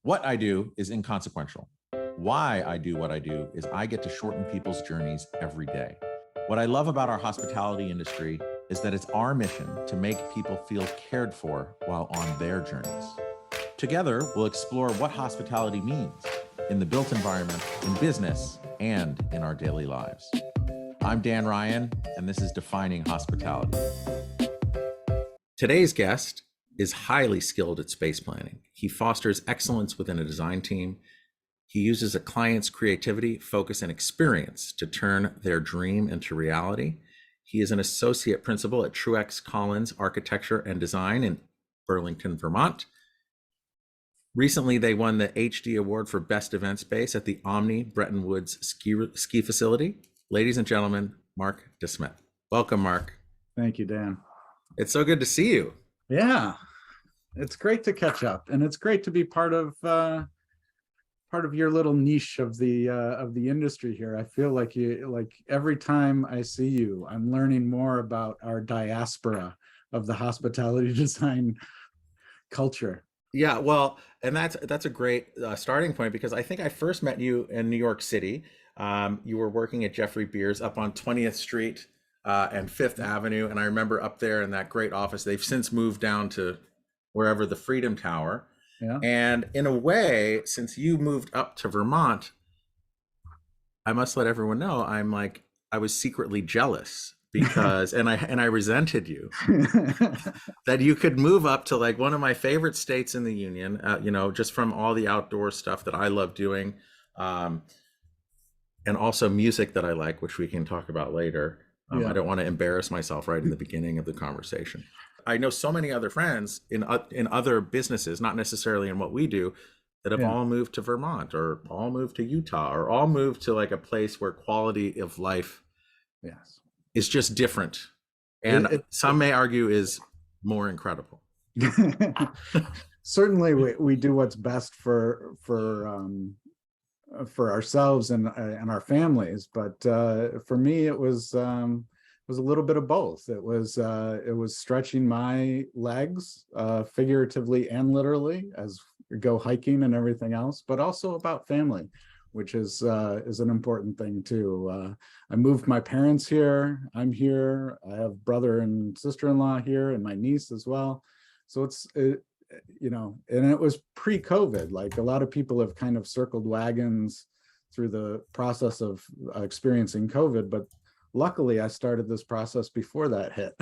What I do is inconsequential. Why I do what I do is I get to shorten people's journeys every day. What I love about our hospitality industry is that it's our mission to make people feel cared for while on their journeys. Together, we'll explore what hospitality means in the built environment, in business, and in our daily lives. I'm Dan Ryan, and this is Defining Hospitality. Today's guest is highly skilled at space planning. He fosters excellence within a design team. He uses a client's creativity, focus, and experience to turn their dream into reality. He is an associate principal at TruexCullins Architecture and Design in Burlington, Vermont. Recently, they won the HD Award for Best Event Space at the Omni Bretton Woods ski facility. Ladies and gentlemen, Marc DeSmet. Welcome, Marc. Thank you, Dan. It's so good to see you. Yeah, it's great to catch up, and it's great to be part of your little niche of the industry here. I feel like every time I see you, I'm learning more about our diaspora of the hospitality design culture. Yeah, well, and that's a great starting point, because I think I first met you in New York City. You were working at Jeffrey Beers up on 20th Street and 5th Avenue, and I remember up there in that great office. They've since moved down to wherever, the Freedom Tower. Yeah. And in a way, since you moved up to Vermont, I must let everyone know I was secretly jealous because and I resented you that you could move up to like one of my favorite states in the union, just from all the outdoor stuff that I love doing, and also music that I like, which we can talk about later. I don't want to embarrass myself right in the beginning of the conversation. I know so many other friends in other businesses, not necessarily in what we do, that have all moved to Vermont or all moved to Utah or all moved to like a place where quality of life is just different. And some may argue is more incredible. Certainly we do what's best for ourselves and our families, but for me it was a little bit of both. It was stretching my legs figuratively and literally as we go hiking and everything else, but also about family, which is an important thing too. I moved my parents here. I'm here. I have brother and sister-in-law here, and my niece as well. So and it was pre-COVID. Like a lot of people have kind of circled wagons through the process of experiencing COVID, but luckily I started this process before that hit.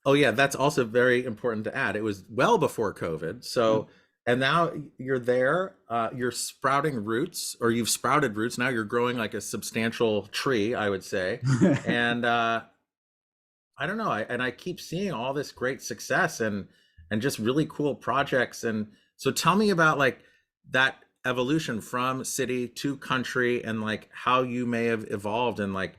Oh yeah, that's also very important to add. It was well before COVID. So, and now you're there, you're sprouting roots, or you've sprouted roots. Now you're growing like a substantial tree, I would say. And I don't know, I keep seeing all this great success and just really cool projects. And so tell me about like that evolution from city to country, and like how you may have evolved, and like,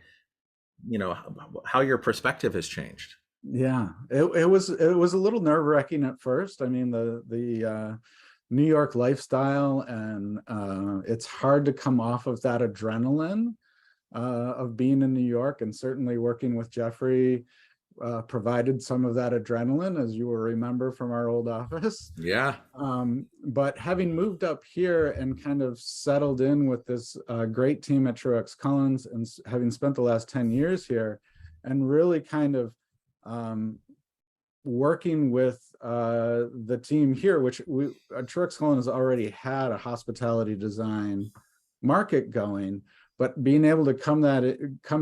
how your perspective has changed. Yeah, it was a little nerve-wracking at first. I mean, the New York lifestyle, and it's hard to come off of that adrenaline of being in New York, and certainly working with Jeffrey provided some of that adrenaline, as you will remember from our old office. Yeah. But having moved up here and kind of settled in with this great team at TruexCullins, and having spent the last 10 years here, and really kind of working with the team here, which TruexCullins already had a hospitality design market going, but being able to come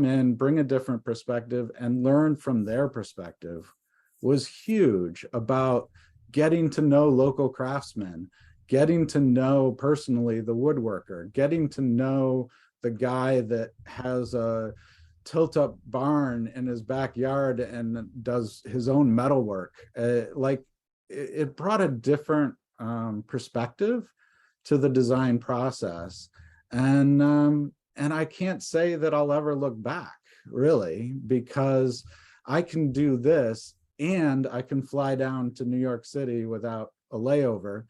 in, bring a different perspective and learn from their perspective was huge, about getting to know local craftsmen, getting to know personally the woodworker, getting to know the guy that has a tilt-up barn in his backyard and does his own metalwork. It brought a different perspective to the design process. And I can't say that I'll ever look back, really, because I can do this and I can fly down to New York City without a layover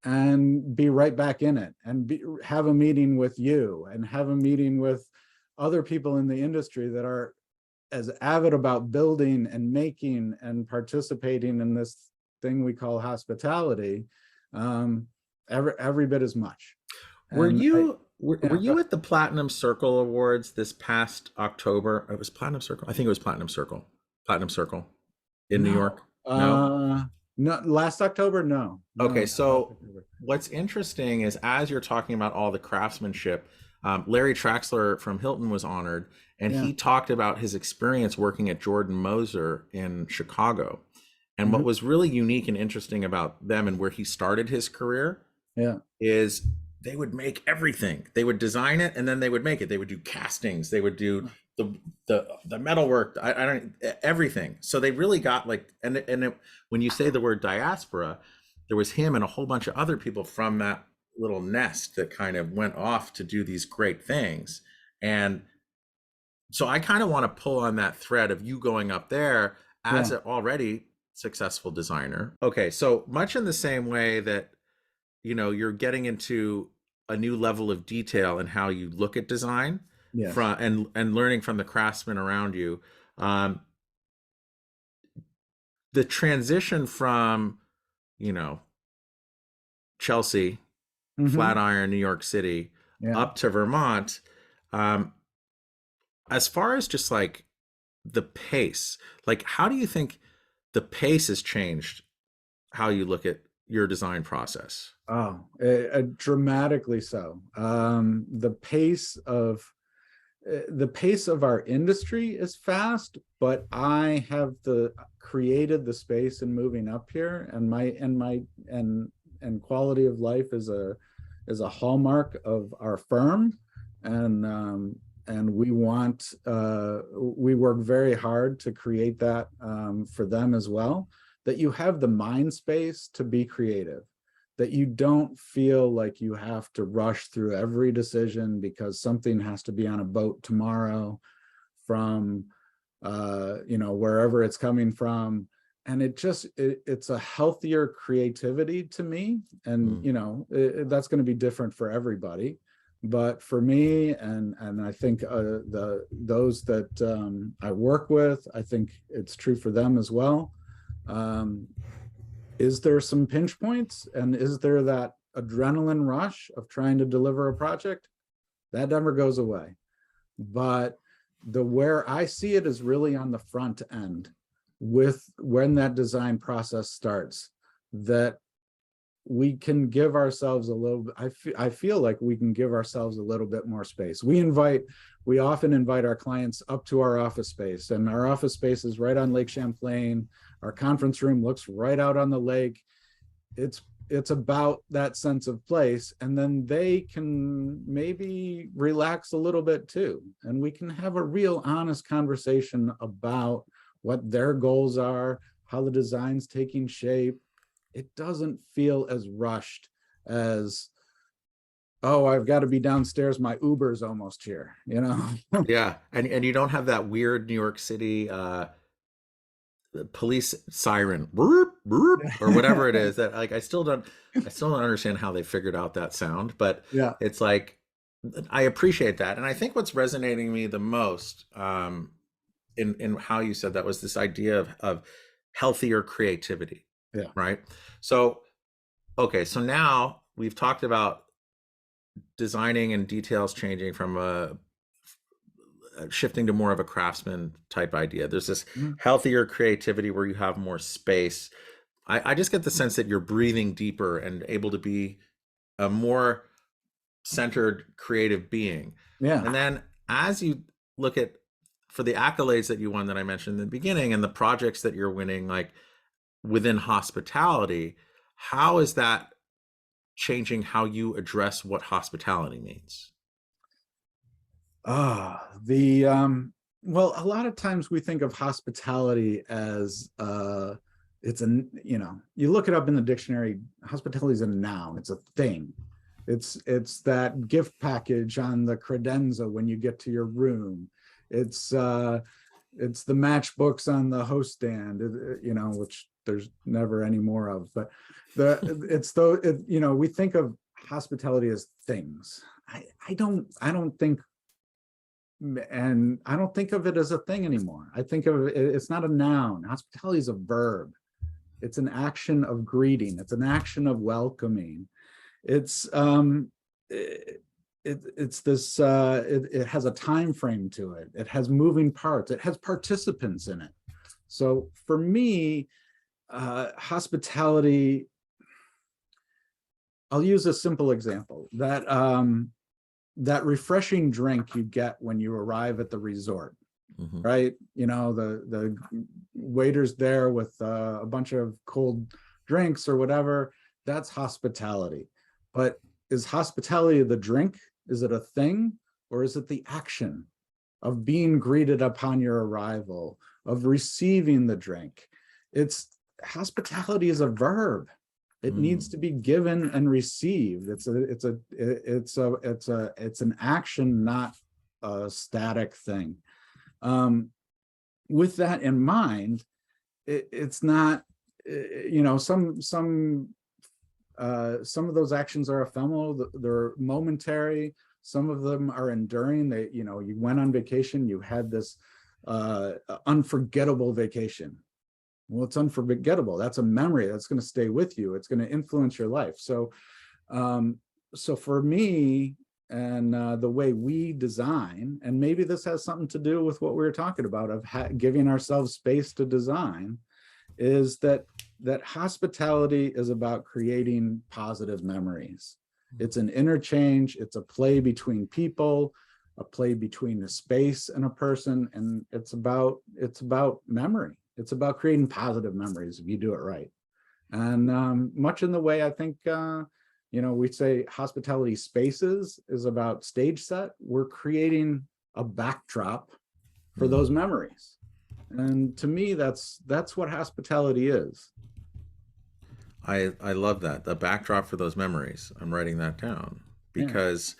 and be right back in it, and have a meeting with you, and have a meeting with other people in the industry that are as avid about building and making and participating in this thing we call hospitality, every bit as much. Were And were you at the Platinum Circle Awards this past October? It was Platinum Circle. I think it was Platinum Circle. Platinum Circle in New no, York. No. no, last October, no, Okay, not last so October. what's interesting is as you're talking about all the craftsmanship, Larry Traxler from Hilton was honored, and Yeah. he talked about his experience working at Jordan Moser in Chicago. And what Mhm. was really unique and interesting about them and where he started his career Yeah. is they would make everything. They would design it and then they would make it. They would do castings. They would do the metal work. I don't everything. So they really got like when you say the word diaspora, there was him and a whole bunch of other people from that little nest that kind of went off to do these great things. And so I kind of want to pull on that thread of you going up there as Yeah. an already successful designer. Okay, so much in the same way that you're getting into a new level of detail in how you look at design Yes. from and learning from the craftsmen around you. um, the transition from you know Chelsea, Hmm. Flatiron, New York City, Yeah. up to Vermont, um, as far as just like the pace, like how do you think the pace has changed how you look at your design process? Oh, dramatically so. The pace of our industry is fast, but I have created the space in moving up here, and quality of life is a hallmark of our firm, and we work very hard to create that for them as well. That you have the mind space to be creative, that you don't feel like you have to rush through every decision because something has to be on a boat tomorrow from wherever it's coming from. And it's a healthier creativity to me. And that's going to be different for everybody, but for me, and I think those that I work with, I think it's true for them as well. Is there some pinch points, and is there that adrenaline rush of trying to deliver a project? That never goes away. But where I see it is really on the front end, with when that design process starts, that we can give ourselves a little bit, I feel like we can give ourselves a little bit more space. We often invite our clients up to our office space, and our office space is right on Lake Champlain. Our conference room looks right out on the lake. It's about that sense of place, and then they can maybe relax a little bit too, and we can have a real honest conversation about what their goals are, how the design's taking shape. It doesn't feel as rushed as, oh, I've got to be downstairs, my Uber's almost here. Yeah, and you don't have that weird New York City police siren, burp, burp, or whatever it is that like I still don't understand how they figured out that sound, but Yeah. it's like I appreciate that. And I think what's resonating me the most in how you said that was this idea of healthier creativity. Yeah. Right. So okay, so now we've talked about designing and details changing from a shifting to more of a craftsman type idea. There's this healthier creativity where you have more space. I just get the sense that you're breathing deeper and able to be a more centered creative being. Yeah. And then as you look at for the accolades that you won that I mentioned in the beginning and the projects that you're winning, like within hospitality, how is that changing how you address what hospitality means? Well, a lot of times we think of hospitality as you look it up in the dictionary, hospitality is a noun, it's a thing. It's that gift package on the credenza when you get to your room. It's the matchbooks on the host stand, which there's never any more of. But we think of hospitality as things. I don't think, and I don't think of it as a thing anymore. I think of it, it's not a noun. Hospitality is a verb. It's an action of greeting. It's an action of welcoming. it's it's this it has a time frame to it. It has moving parts. It has participants in it. So for me, hospitality, I'll use a simple example, that that refreshing drink you get when you arrive at the resort, right? You know, the waiter's there with a bunch of cold drinks or whatever. That's hospitality. But is hospitality the drink? Is it a thing, or is it the action of being greeted upon your arrival, of receiving the drink? It's hospitality is a verb. It needs to be given and received. It's an action, not a static thing. With that in mind, it's not, you know, some of those actions are ephemeral, they're momentary. Some of them are enduring. They, you know, you went on vacation, you had this unforgettable vacation. Well, it's unforgettable. That's a memory that's going to stay with you. It's going to influence your life. So, so for me, and the way we design, and maybe this has something to do with what we were talking about of giving ourselves space to design, is that hospitality is about creating positive memories. It's an interchange. It's a play between people, a play between a space and a person, and it's about memory. It's about creating positive memories if you do it right. And much in the way I think, you know, we say hospitality spaces is about stage set. We're creating a backdrop for those memories. And to me, that's what hospitality is. I love that, the backdrop for those memories. I'm writing that down because,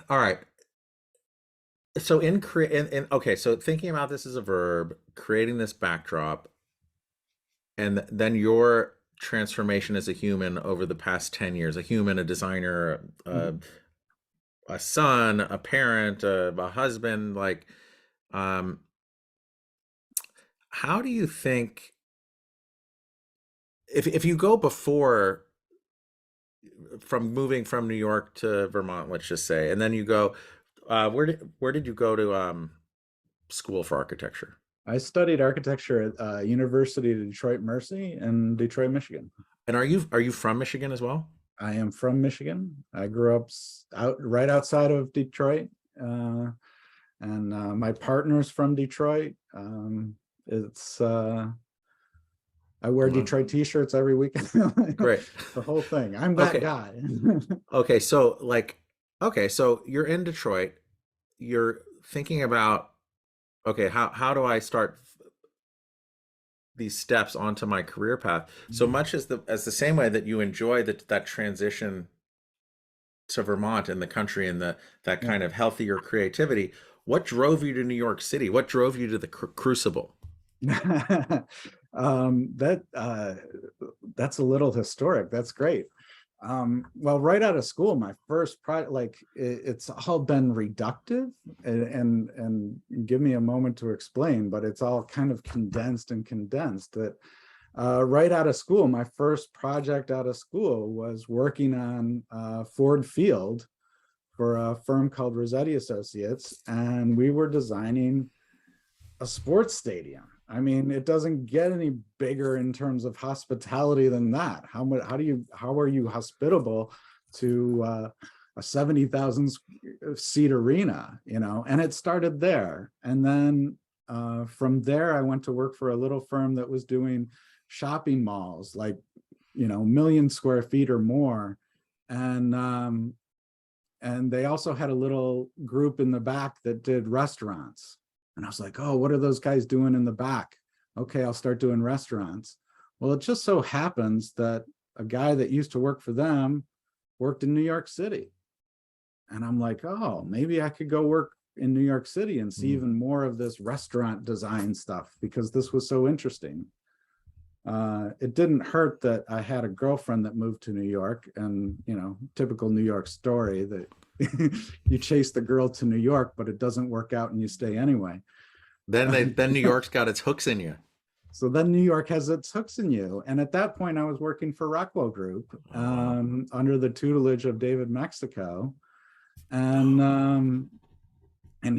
all right. So okay, so thinking about this as a verb, creating this backdrop, and then your transformation as a human over the past 10 years, a human, a designer, a son, a parent, a husband, like, how do you think, if you go before, from moving from New York to Vermont, let's just say, and then you go, where did you go to school for architecture? I studied architecture at University of Detroit Mercy in Detroit, Michigan. And are you from Michigan as well? I am from Michigan. I grew up right outside of Detroit, and my partner's from Detroit. I wear Detroit t-shirts every weekend. Great. The whole thing. I'm that guy. Okay, so you're in Detroit. You're thinking about, okay, how do I start these steps onto my career path? So much as the same way that you enjoy that transition to Vermont and the country and that kind of healthier creativity, what drove you to New York City? What drove you to the Crucible? That's a little historic. That's great. Well, right out of school, my first project, like it's all been reductive, and give me a moment to explain, but it's all kind of condensed that right out of school, my first project out of school was working on Ford Field for a firm called Rossetti Associates, and we were designing a sports stadium. I mean, it doesn't get any bigger in terms of hospitality than that. How are you hospitable to a 70,000 seat arena, you know? And it started there. And then from there, I went to work for a little firm that was doing shopping malls, like, you know, 1 million square feet or more. And they also had a little group in the back that did restaurants. And I was like, oh, what are those guys doing in the back? Okay, I'll start doing restaurants. Well, it just so happens that a guy that used to work for them worked in New York City. And I'm like, oh, maybe I could go work in New York City and see even more of this restaurant design stuff, because this was so interesting. It didn't hurt that I had a girlfriend that moved to New York, and, you know, typical New York story that you chase the girl to New York, but it doesn't work out and you stay anyway. Then New York's got its hooks in you. So then New York has its hooks in you. And at that point, I was working for Rockwell Group under the tutelage of David Mexico. And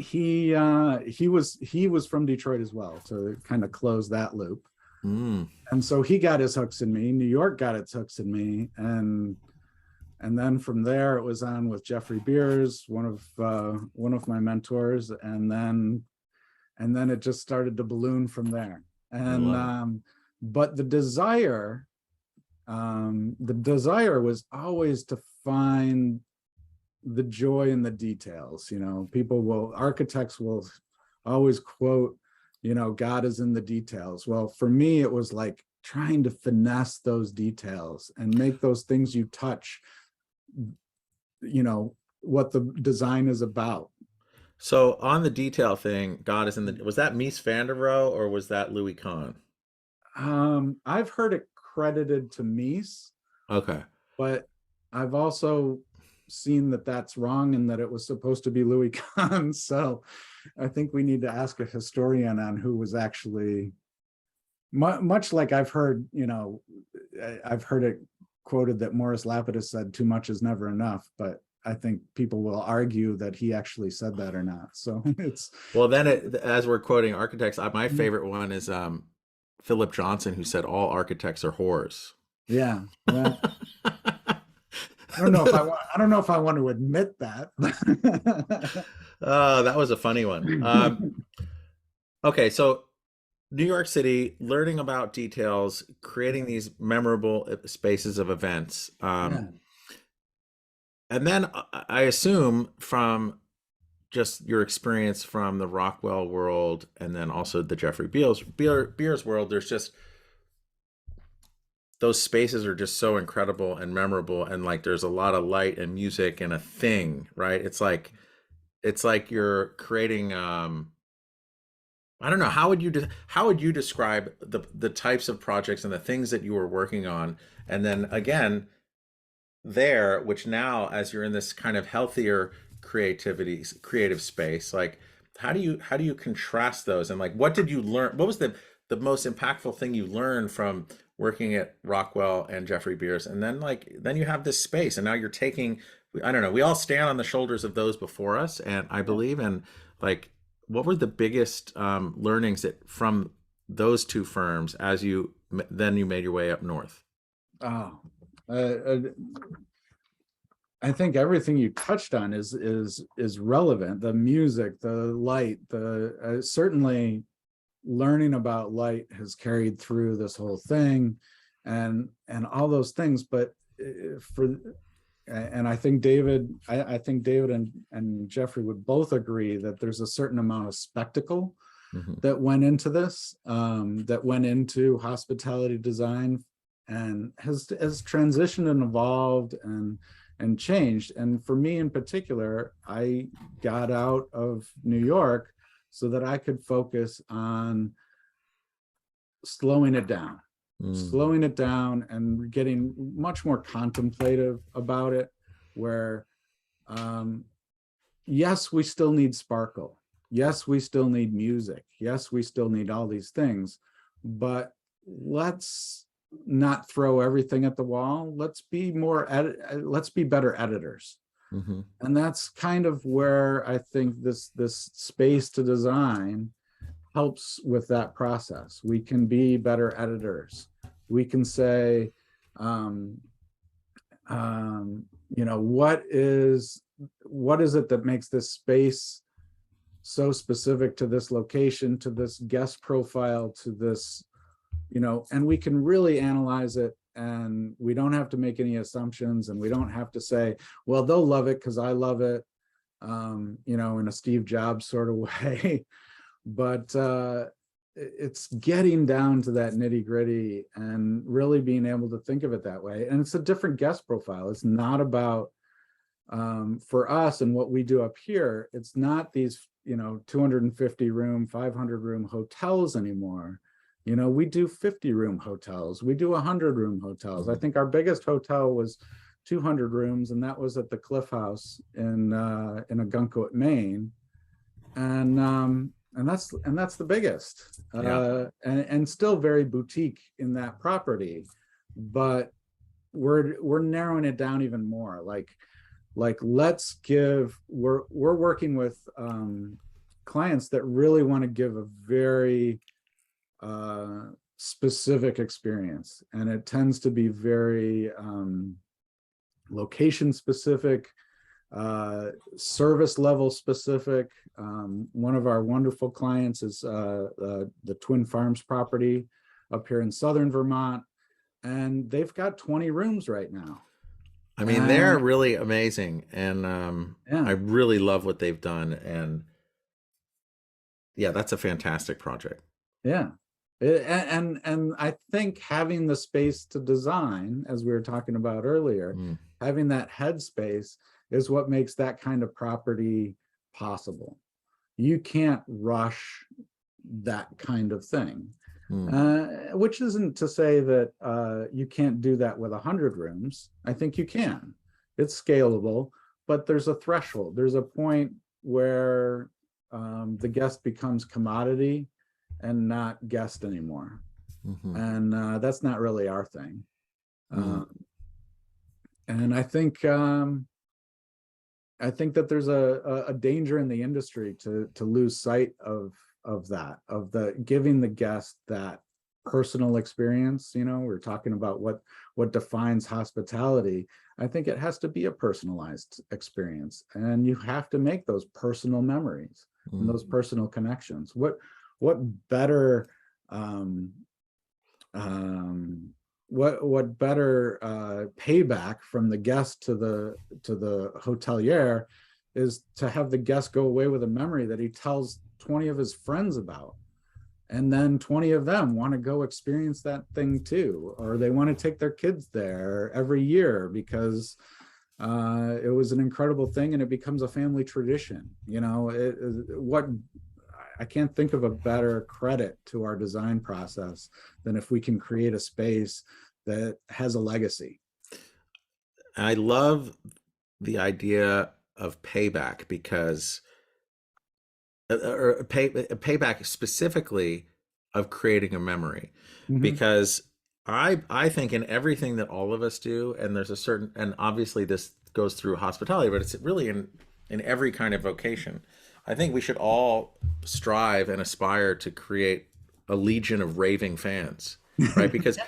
he was from Detroit as well, to kind of close that loop. And so he got his hooks in me. New York got its hooks in me, and then from there it was on with Jeffrey Beers, one of my mentors, and then it just started to balloon from there. And but the desire was always to find the joy in the details. Architects will always quote, God is in the details. Well, for me, it was like trying to finesse those details and make those things you touch, what the design is about. So on the detail thing, God is in the, was that Mies van der Rohe or was that Louis Kahn? I've heard it credited to Mies. Okay. But I've also seen that that's wrong and that it was supposed to be Louis Kahn. So I think we need to ask a historian on who was actually, much like I've heard it quoted that Morris Lapidus said too much is never enough, but I think people will argue that he actually said that or not. So it's, well, then as we're quoting architects, my favorite one is Philip Johnson, who said all architects are whores. Yeah. Well, I don't know if I want to admit that. Oh, that was a funny one. Okay, so New York City, learning about details, creating these memorable spaces of events. And then I assume from just your experience from the Rockwell world and then also the Jeffrey Beers world, there's just, those spaces are just so incredible and memorable, and like there's a lot of light and music and a thing, right? It's like you're creating I don't know, how would you describe the types of projects and the things that you were working on? And then again, there, which now as you're in this kind of healthier creative space, like how do you contrast those? And like, what did you learn? What was the most impactful thing you learned from working at Rockwell and Jeffrey Beers? And then you have this space, and now you're taking, I don't know, we all stand on the shoulders of those before us, and I believe, and like, what were the biggest learnings from those two firms as you made your way up north? Oh, I think everything you touched on is relevant. The music, the light, certainly learning about light has carried through this whole thing, and all those things. But I think David and Jeffrey would both agree that there's a certain amount of spectacle that went into this, that went into hospitality design, and has transitioned and evolved and changed. And for me in particular, I got out of New York so that I could focus on slowing it down and getting much more contemplative about it, where yes, we still need sparkle. Yes, we still need music. Yes, we still need all these things, but let's not throw everything at the wall. Let's be better editors. And that's kind of where I think this space to design helps with that process. We can be better editors. We can say, what is it that makes this space so specific to this location, to this guest profile, to this, and we can really analyze it, and we don't have to make any assumptions, and we don't have to say, well, they'll love it because I love it, in a Steve Jobs sort of way. But it's getting down to that nitty gritty and really being able to think of it that way. And it's a different guest profile. It's not about, for us and what we do up here, it's not these, 250 room, 500 room hotels anymore. We do 50 room hotels. We do 100 room hotels. I think our biggest hotel was 200 rooms, and that was at the Cliff House in Aguncoit, Maine. And and that's the biggest, Yeah. and still very boutique in that property, but we're narrowing it down even more. Like we're working with clients that really want to give a very specific experience, and it tends to be very location specific, service level specific. One of our wonderful clients is the Twin Farms property up here in southern Vermont, and they've got 20 rooms right now. I mean, they're really amazing, and Yeah, I really love what they've done. And yeah, that's a fantastic project. yeah. And I think having the space to design, as we were talking about earlier, Mm. having that headspace is what makes that kind of property possible. You can't rush that kind of thing. Which isn't to say that you can't do that with 100 rooms. I think you can. It's scalable, but there's a threshold. There's a point where the guest becomes commodity and not guest anymore. Mm-hmm. And that's not really our thing. And I think that there's a danger in the industry to lose sight of that, of the giving the guest that personal experience. We're talking about what defines hospitality. I think it has to be a personalized experience, and you have to make those personal memories and those personal connections. What better what better payback from the guest to the hotelier is to have the guest go away with a memory that he tells 20 of his friends about, and then 20 of them want to go experience that thing too, or they want to take their kids there every year because it was an incredible thing, and it becomes a family tradition. I can't think of a better credit to our design process than if we can create a space that has a legacy. I love the idea of payback, because or payback specifically of creating a memory, because I think in everything that all of us do, and there's a certain, and obviously this goes through hospitality, but it's really in every kind of vocation. I think we should all strive and aspire to create a legion of raving fans, right? Because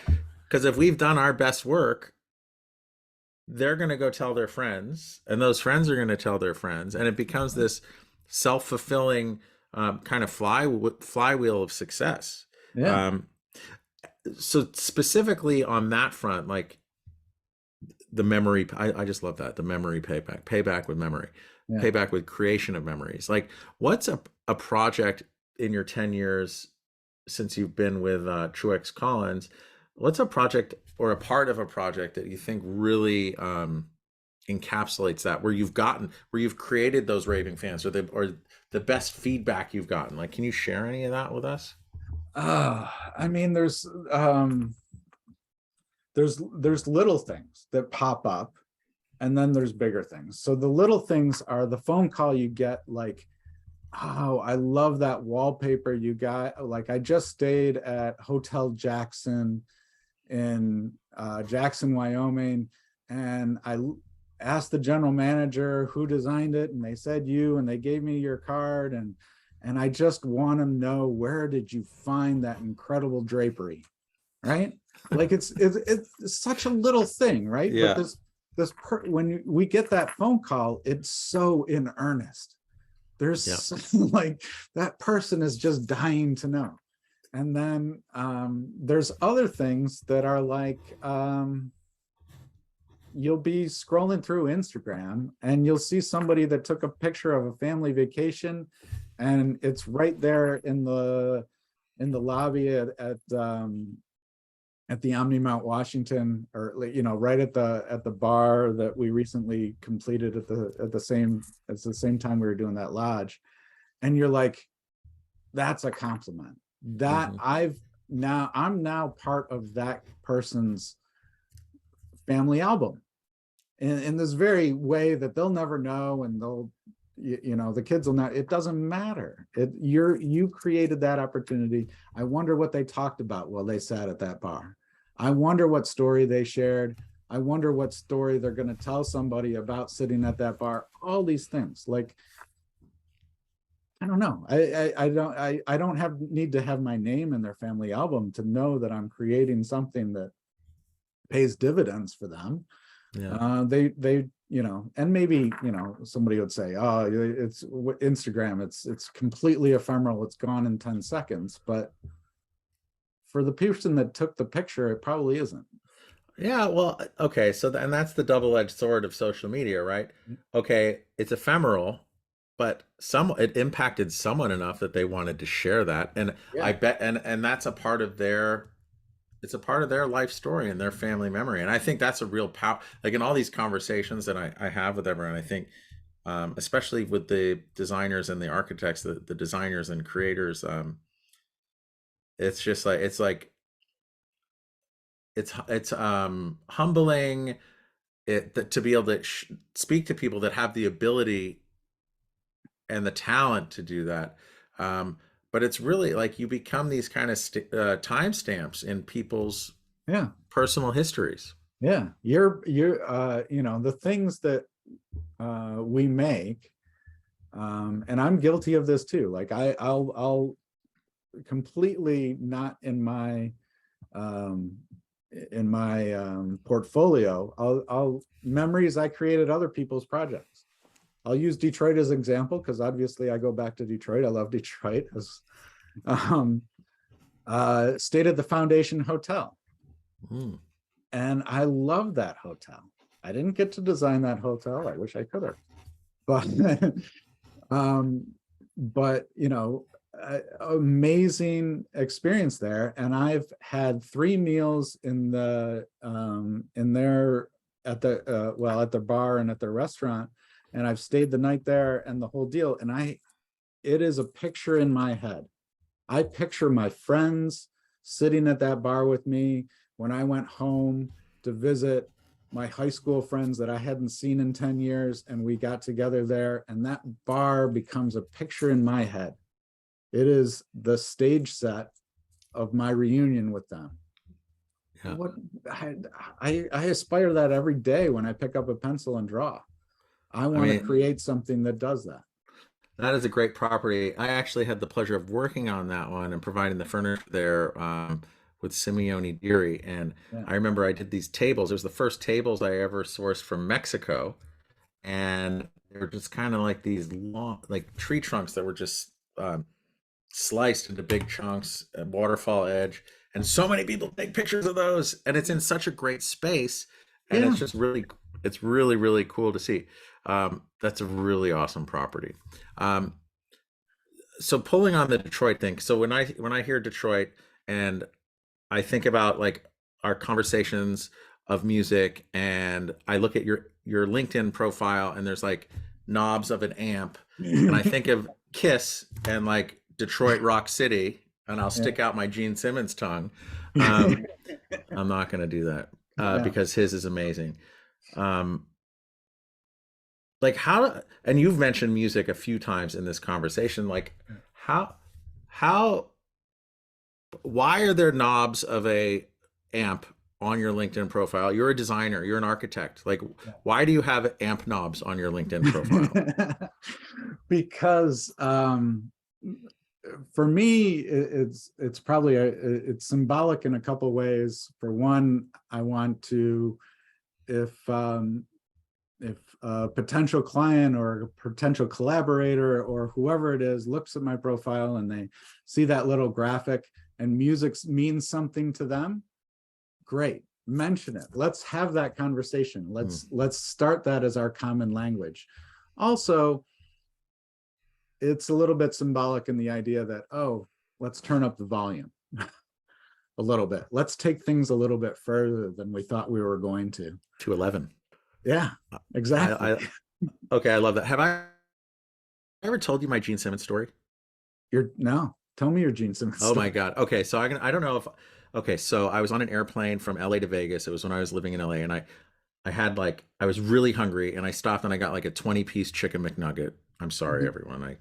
if we've done our best work, they're going to go tell their friends, and those friends are going to tell their friends, and it becomes this self-fulfilling kind of flywheel of success. Yeah. So specifically on that front, like the memory, I just love that, the memory payback with memory. Yeah. Payback with creation of memories. Like, what's a project in your 10 years since you've been with TruexCullins? What's a project or a part of a project that you think really encapsulates that, where you've created those raving fans, or the best feedback you've gotten? Like, can you share any of that with us? I mean, there's little things that pop up, and then there's bigger things. So the little things are the phone call you get, like, oh, I love that wallpaper you got. Like, I just stayed at Hotel Jackson in Jackson, Wyoming, and I asked the general manager who designed it, and they said you, and they gave me your card, and I just want to know, where did you find that incredible drapery, right? Like, it's such a little thing, right? Yeah. But when we get that phone call, it's so in earnest. There's like, that person is just dying to know. And then there's other things that are like, you'll be scrolling through Instagram and you'll see somebody that took a picture of a family vacation, and it's right there in the lobby at the Omni Mount Washington, or right at the bar that we recently completed at the same time we were doing that lodge. And you're like, that's a compliment. That I'm now part of that person's family album in this very way that they'll never know, and they'll you know, the kids will not, it doesn't matter. You created that opportunity. I wonder what they talked about while they sat at that bar. I wonder what story they shared. I wonder what story they're going to tell somebody about sitting at that bar. All these things, like, I don't know. I don't need to have my name in their family album to know that I'm creating something that pays dividends for them. Yeah. They you know, and maybe, you know, somebody would say, oh, it's Instagram, it's completely ephemeral, it's gone in 10 seconds. But for the person that took the picture, it probably isn't. Yeah, well, okay, so and that's the double-edged sword of social media, right? Okay, it's ephemeral, but it impacted someone enough that they wanted to share that. And I Yeah. bet and that's a part of their it's a part of their life story and their family memory. And I think that's a real power. Like in all these conversations that I have with everyone, I think especially with the designers and the architects, the designers and creators, it's just like it's humbling to be able to speak to people that have the ability and the talent to do that. Um, but it's really like you become these kind of timestamps in people's Yeah. personal histories. Yeah. You're you know, the things that we make, and I'm guilty of this too. Like I'll completely not in my portfolio. I'll memories I created other people's projects. I'll use Detroit as an example because obviously I go back to Detroit. I love Detroit. As stayed at the Foundation Hotel, and I love that hotel. I didn't get to design that hotel. I wish I could have, but but you know, amazing experience there. And I've had 3 meals in there at the at the bar and at the restaurant, and I've stayed the night there and the whole deal. And it is a picture in my head. I picture my friends sitting at that bar with me when I went home to visit my high school friends that I hadn't seen in 10 years, and we got together there, and that bar becomes a picture in my head. It is the stage set of my reunion with them. Yeah. What I aspire to that every day when I pick up a pencil and draw. I want to create something that does that. That is a great property. I actually had the pleasure of working on that one and providing the furniture there with Simone Deerie. And Yeah. I remember I did these tables. It was the first tables I ever sourced from Mexico. And they were just kind of like these long, like tree trunks that were just sliced into big chunks, a waterfall edge. And so many people take pictures of those. And it's in such a great space. And Yeah. it's just it's really, really cool to see. That's a really awesome property. So pulling on the Detroit thing. So when I hear Detroit and I think about like our conversations of music, and I look at your LinkedIn profile, and there's like knobs of an amp, and I think of Kiss and like Detroit Rock City, and I'll stick out my Gene Simmons tongue. I'm not going to do that because his is amazing. Like and you've mentioned music a few times in this conversation, like why are there knobs of a amp on your LinkedIn profile? You're a designer, you're an architect. Like, why do you have amp knobs on your LinkedIn profile? Because for me, it's probably it's symbolic in a couple of ways. For one, I want to, if a potential client or a potential collaborator or whoever it is looks at my profile and they see that little graphic and music means something to them, great, mention it. Let's have that conversation. Let's start that as our common language. Also, it's a little bit symbolic in the idea that, oh, let's turn up the volume a little bit. Let's take things a little bit further than we thought we were going to. 211. Yeah, exactly. Okay, I love that. Have I ever told you my Gene Simmons story? No, tell me your Gene Simmons story. Oh my God. Okay, so I don't know if. Okay, so I was on an airplane from LA to Vegas. It was when I was living in LA, and I had like, I was really hungry and I stopped and I got like a 20-piece chicken McNugget. I'm sorry, everyone.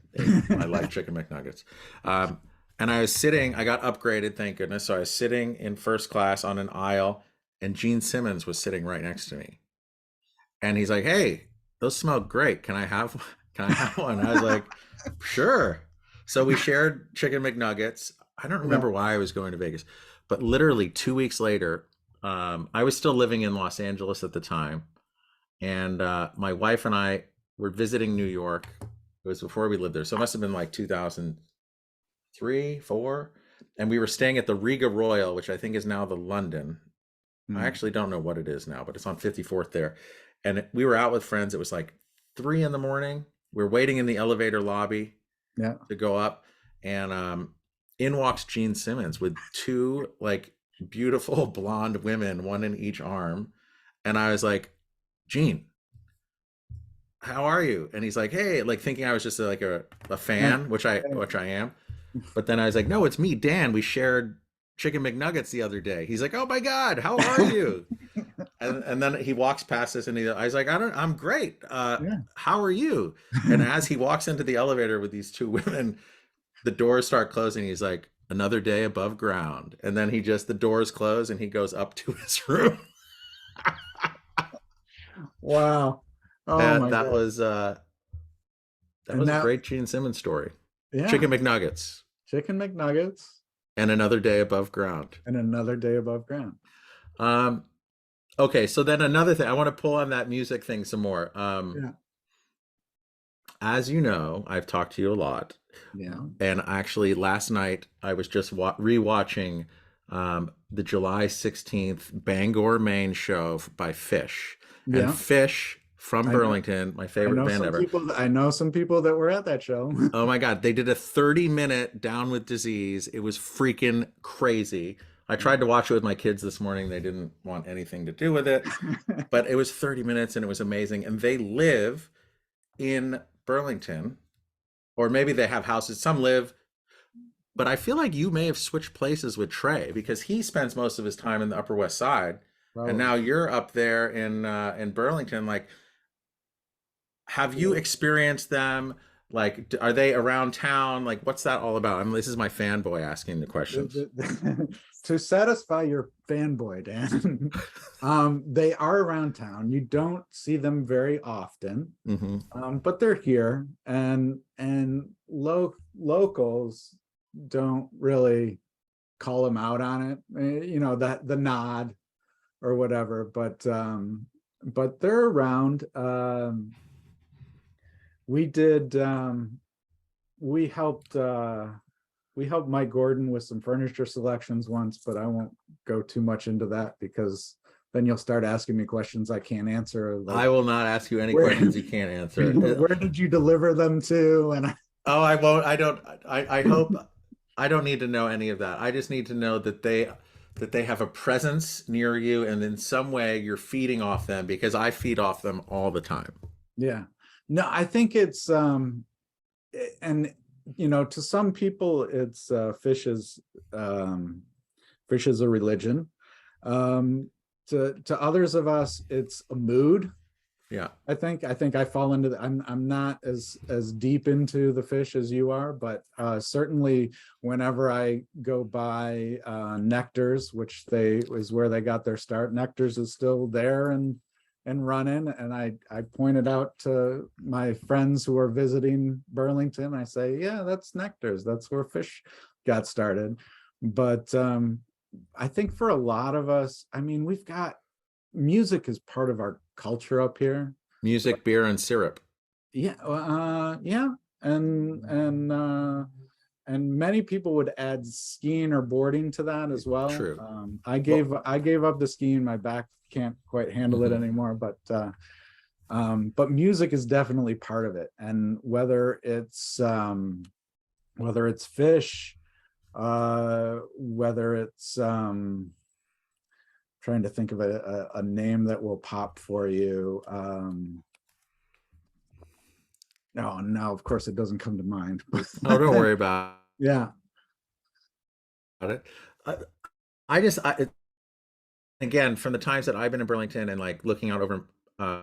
I like chicken McNuggets. Um, and I was sitting, I got upgraded, thank goodness. So I was sitting in first class on an aisle and Gene Simmons was sitting right next to me. And he's like, "Hey, those smell great. Can I have one?" I was like, "Sure." So we shared chicken McNuggets. I don't Yeah. remember why I was going to Vegas, but literally 2 weeks later, I was still living in Los Angeles at the time, and my wife and I were visiting New York. It was before we lived there, so it must have been like 2003, four, and we were staying at the Riga Royal, which I think is now the London. I Mm. actually don't know what it is now, but it's on 54th there. And we were out with friends. It was like 3 in the morning. We are waiting in the elevator lobby Yeah. to go up. And in walks Gene Simmons with two like beautiful blonde women, one in each arm. And I was like, "Gene, how are you?" And he's like, "Hey," like thinking I was just like a Yeah. fan, which I am. But then I was like, "No, it's me, Dan. We shared chicken McNuggets the other day." He's like, "Oh my God, how are you?" And then he walks past us and I was like, I'm great. Yeah. How are you? And as he walks into the elevator with these two women, the doors start closing. He's like, "Another day above ground." And then the doors close and he goes up to his room. Wow. Oh that my that God. was uh that And was a that, great Gene Simmons story. yeah, Chicken McNuggets chicken McNuggets and another day above ground. and another day above ground. Um okay, so then another thing, I want to pull on that music thing some more. Yeah. As you know, I've talked to you a lot. Yeah. And actually, last night I was just rewatching the July 16th Bangor, Maine show by Phish. And Yeah. Phish from I know. Burlington, my I favorite know band some ever. people. I know some people that were at that show. Oh my God, they did a 30-minute Down with Disease. It was freaking crazy. I tried to watch it with my kids this morning. They didn't want anything to do with it, but it was 30 minutes and it was amazing. And they live in Burlington, or maybe they have houses. Some live, but I feel like you may have switched places with Trey because he spends most of his time in the Upper West Side, and Probably. now you're up there in Burlington. Like, have you experienced them? Like, are they around town? Like, what's that all about? I mean, this is my fanboy asking the questions. To satisfy your fanboy, Dan, they are around town. You don't see them very often, Hmm. but they're here, and locals don't really call them out on it. You know, that the nod or whatever, but they're around. We did. We helped. We helped Mike Gordon with some furniture selections once, but I won't go too much into that because then you'll start asking me questions I can't answer, like I will not ask you any where questions you can't answer. where did you deliver them to? And Oh, I won't. I don't. I hope I don't need to know any of that. I just need to know that they have a presence near you, and in some way you're feeding off them because I feed off them all the time. yeah, no, I think it's and you know, to some people it's um Phish is a religion. To others of us it's a mood. Yeah. I think I fall into the, I'm not as deep into the Phish as you are, but certainly whenever I go by Nectar's, which they is where they got their start, Nectar's is still there and running. And I pointed out to my friends who are visiting Burlington, I say, yeah, that's Nectar's. That's where Phish got started. But I think for a lot of us, I mean, we've got music is part of our culture up here. Music, beer, and syrup. Yeah, yeah, and many people would add skiing or boarding to that as well. True. I Well, I gave up the skiing. My back can't quite handle it mhm. anymore, but music is definitely part of it. And whether it's Phish, whether it's trying to think of a name that will pop for you. No, of course it doesn't come to mind. Oh, don't worry about Yeah, it. I, I just, I, again, from the times that I've been in Burlington and like looking out over uh,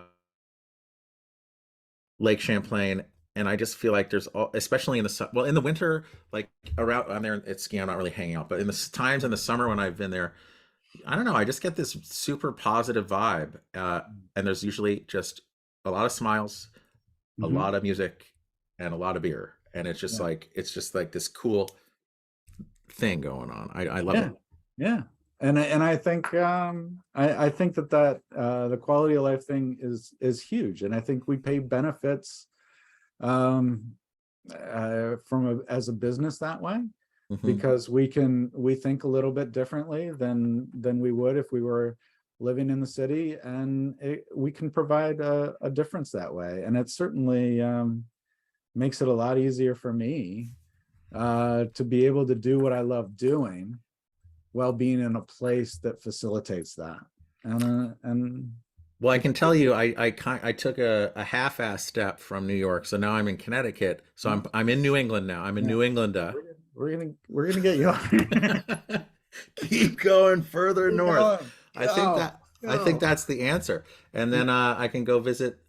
Lake Champlain, and I just feel like there's all, especially in the well, in the winter, like around I'm there at ski, I'm not really hanging out, but in the times in the summer when I've been there, I don't know, I just get this super positive vibe, and there's usually just a lot of smiles, a Mhm. lot of music, and a lot of beer, and Yeah. it's just like this cool thing going on. I love Yeah. it. Yeah. And I think I think that the quality of life thing is huge. And I think we pay benefits um as a business that way, Hmm. because we think a little bit differently than we would if we were living in the city, and we can provide a difference that way. And it certainly makes it a lot easier for me to be able to do what I love doing while being in a place that facilitates that. And Well, I it's can tell you, I took a half-ass step from New York, so now I'm in Connecticut. So yeah, I'm in New England now. I'm in yeah. New England. We're gonna get you on. Keep going further Keep north. going. I think Go. that I think Go. that's the answer. And Yeah. then I can go visit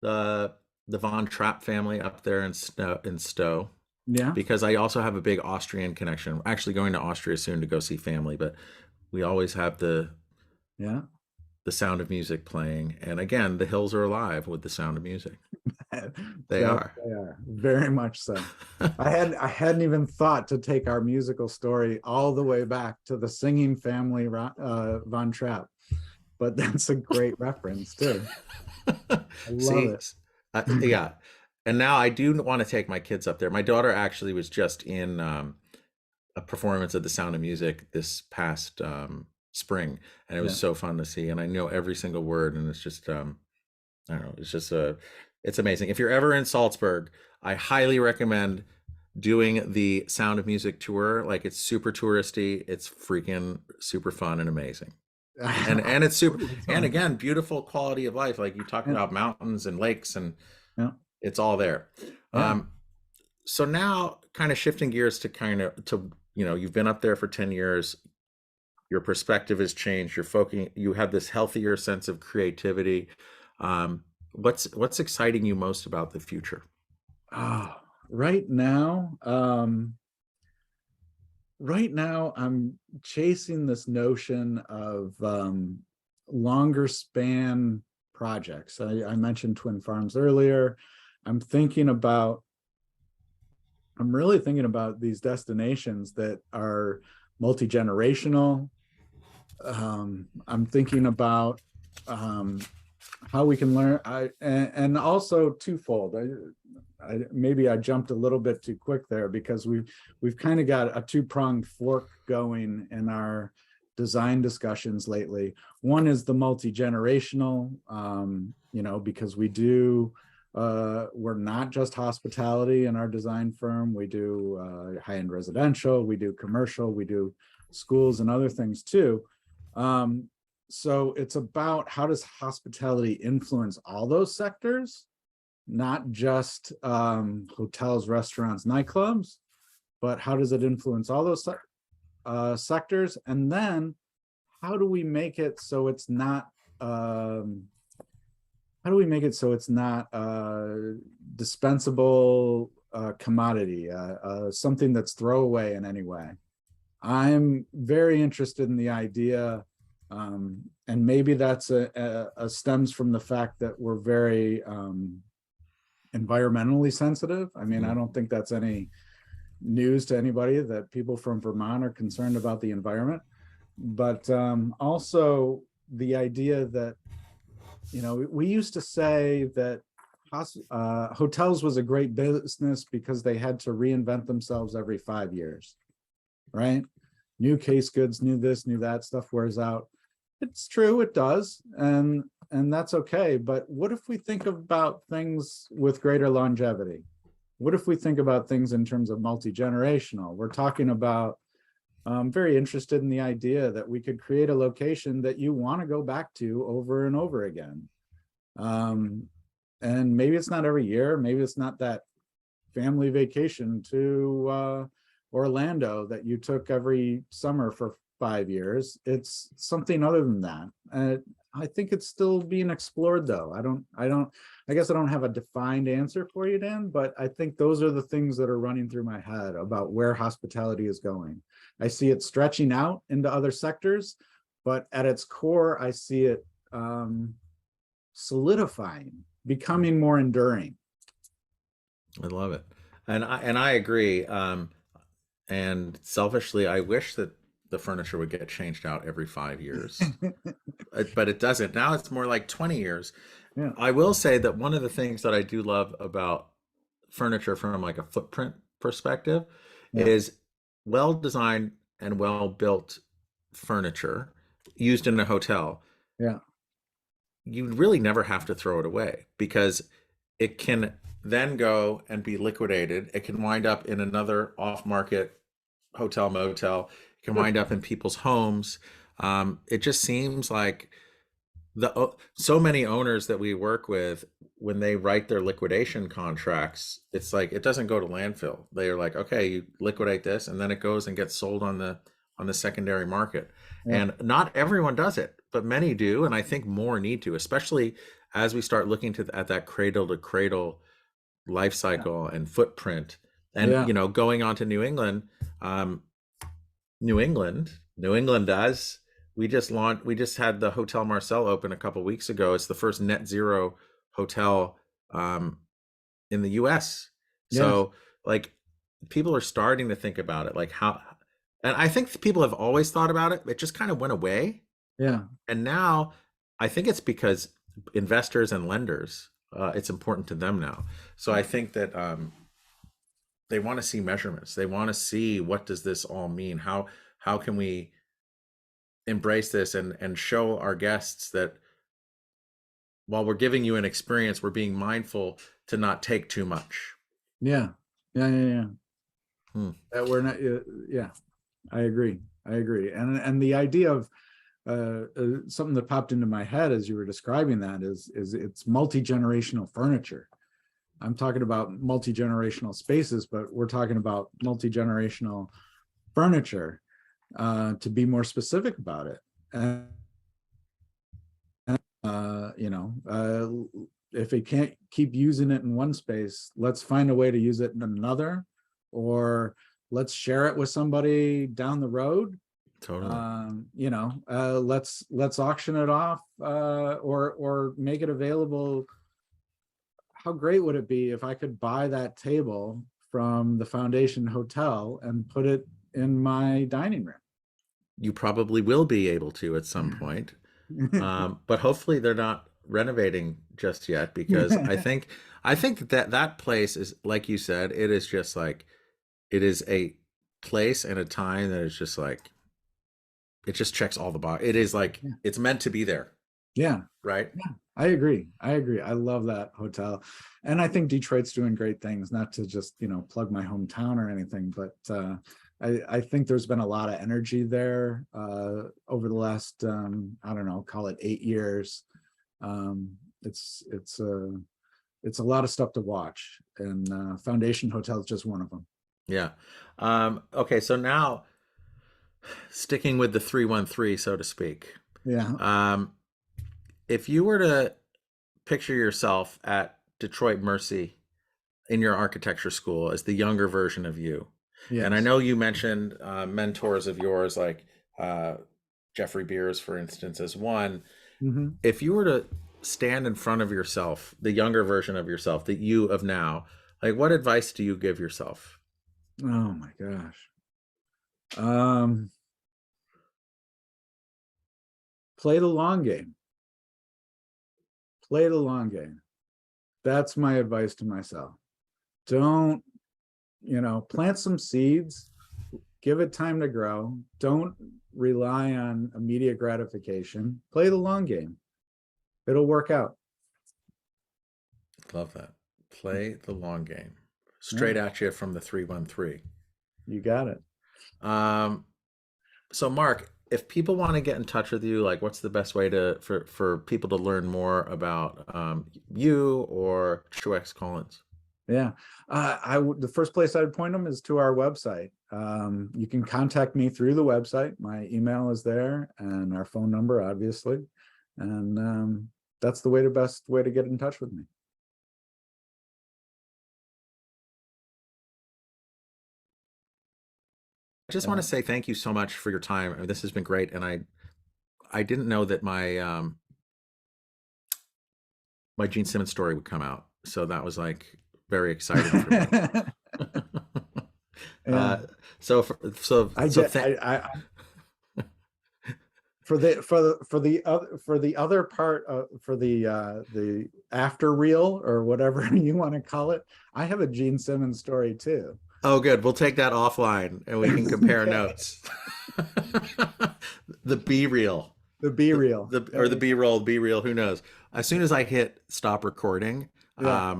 the Von Trapp family up there in Stowe, Yeah. because I also have a big Austrian connection. We're actually going to Austria soon to go see family, but we always have Yeah. the Sound of Music playing. And again, the hills are alive with the Sound of Music. They That are. they are very much so. I hadn't even thought to take our musical story all the way back to the singing family Von Trapp, but that's a great reference too. I love See, it. yeah. And now I do want to take my kids up there. My daughter actually was just in a performance of The Sound of Music this past spring, and it was Yeah. so fun to see. And I know every single word, and it's just I don't know, it's just it's amazing. If you're ever in Salzburg, I highly recommend doing the Sound of Music tour. Like, it's super touristy, it's freaking super fun and amazing. And it's super, and again, beautiful quality of life. Like you talked Yeah. about mountains and lakes, and Yeah. it's all there. Yeah. Um, so now kind of shifting gears to you've been up there for 10 years, your perspective has changed, you have this healthier sense of creativity. What's exciting you most about the future? Oh, right now, right now I'm chasing this notion of longer span projects. I mentioned Twin Farms earlier. I'm thinking about, I'm really thinking about these destinations that are multi-generational. I'm thinking about how we can learn, and also twofold. Maybe I jumped a little bit too quick there, because we've kind of got a two-pronged fork going in our design discussions lately. One is the multi-generational, because we're not just hospitality in our design firm. We do high-end residential, we do commercial, we do schools and other things too. So it's about, how does hospitality influence all those sectors, not just hotels, restaurants, nightclubs, but how does it influence all those sectors? And then how do we make it so it's not dispensable commodity, something that's throwaway in any way? I'm very interested in the idea, and maybe that's a stems from the fact that we're very environmentally sensitive. I mean, I don't think that's any news to anybody that people from Vermont are concerned about the environment, but also the idea that, we used to say that hotels was a great business because they had to reinvent themselves every 5 years, right? New case goods, new this, new that, stuff wears out. It's true, it does, and that's okay. But what if we think about things with greater longevity? What if we think about things in terms of multi-generational? We're talking about, I'm very interested in the idea that we could create a location that you want to go back to over and over again. And maybe it's not every year, maybe it's not that family vacation to Orlando that you took every summer for 5 years. It's something other than that. I think it's still being explored though. I guess I don't have a defined answer for you, Dan, but I think those are the things that are running through my head about where hospitality is going. I see it stretching out into other sectors, but at its core, I see it solidifying, becoming more enduring. I love it. And I agree. And selfishly, I wish that the furniture would get changed out every 5 years, but it doesn't. Now it's more like 20 years. Yeah. I will say that one of the things that I do love about furniture from like a footprint perspective Yeah. is well designed and well built furniture used in a hotel. Yeah. You really never have to throw it away because it can then go and be liquidated. It can wind up in another off-market hotel motel. It can wind up in people's homes. It just seems like so many owners that we work with, when they write their liquidation contracts, it's like it doesn't go to landfill. They are like, okay, you liquidate this, and then it goes and gets sold on the secondary market. Yeah. And not everyone does it, but many do, and I think more need to, especially as we start looking at that cradle to cradle life cycle and footprint. And going on to New England, New England does. We just had the Hotel Marcel open a couple weeks ago. It's the first net zero hotel in the US. So like people are starting to think about it, like how, and I think people have always thought about it. It just kind of went away. Yeah. And now I think it's because investors and lenders, it's important to them now. So I think that they want to see measurements. They want to see, what does this all mean? How can we embrace this and show our guests that while we're giving you an experience, we're being mindful to not take too much. Yeah. That we're not. Yeah, I agree. And the idea of something that popped into my head as you were describing that is it's multi-generational furniture. I'm talking about multi-generational spaces, but we're talking about multi-generational furniture, to be more specific about it. And if it can't keep using it in one space, let's find a way to use it in another, or let's share it with somebody down the road. Totally. Let's auction it off, or make it available. How great would it be if I could buy that table from the Foundation Hotel and put it in my dining room? You probably will be able to at some point, but hopefully they're not renovating just yet, because I think that place is, like you said, it is just like, it is a place and a time that is just like, it just checks all the boxes. It is like, it's meant to be there. Yeah. Right. Yeah, I agree. I love that hotel. And I think Detroit's doing great things, not to just, plug my hometown or anything, but I think there's been a lot of energy there over the last, I don't know, call it 8 years. It's a lot of stuff to watch, and Foundation Hotel is just one of them. Yeah. Okay. So now, sticking with the 313, so to speak. Yeah. If you were to picture yourself at Detroit Mercy in your architecture school as the younger version of you, and I know you mentioned mentors of yours, like Jeffrey Beers, for instance, as one. Mm-hmm. If you were to stand in front of yourself, the younger version of yourself, the you of now, like, what advice do you give yourself? Oh my gosh. Play the long game. Play the long game. That's my advice to myself. Don't, plant some seeds, give it time to grow. Don't rely on immediate gratification. Play the long game. It'll work out. Love that. Play the long game. Straight at you from the 313. You got it. So Marc, if people want to get in touch with you, like, what's the best way for people to learn more about you or TruexCullins? Yeah. The first place I would point them is to our website. You can contact me through the website. My email is there and our phone number, obviously. And that's the best way to get in touch with me. I just want to say thank you so much for your time. I mean, this has been great, and I didn't know that my Gene Simmons story would come out, so that was like very exciting for me. Yeah. So for the other part, for the after reel or whatever you want to call it, I have a Gene Simmons story too. Oh, good. We'll take that offline and we can compare notes. The B reel, The B reel, or the B roll, B reel. Who knows? As soon as I hit stop recording, yeah.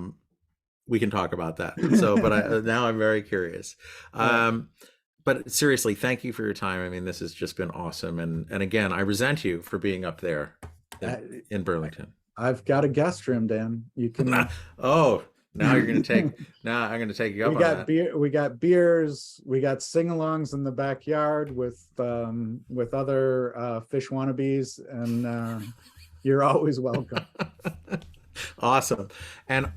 we can talk about that. So, but now I'm very curious. But seriously, thank you for your time. I mean, this has just been awesome. And again, I resent you for being up there in Burlington. I've got a guest room, Dan. You can. Oh, now you're going to take. Now I'm going to take you up on that. We got beers. We got sing-alongs in the backyard with other Phish wannabes, and you're always welcome. Awesome. And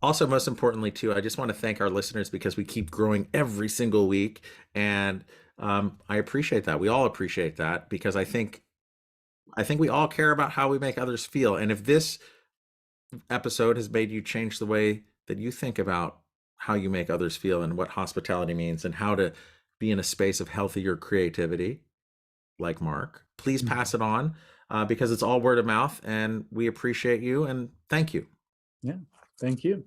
also, most importantly, too, I just want to thank our listeners because we keep growing every single week. And I appreciate that. We all appreciate that because I think we all care about how we make others feel. And if this episode has made you change the way that you think about how you make others feel and what hospitality means and how to be in a space of healthier creativity, like Marc, please pass it on because it's all word of mouth and we appreciate you and thank you. Yeah, thank you.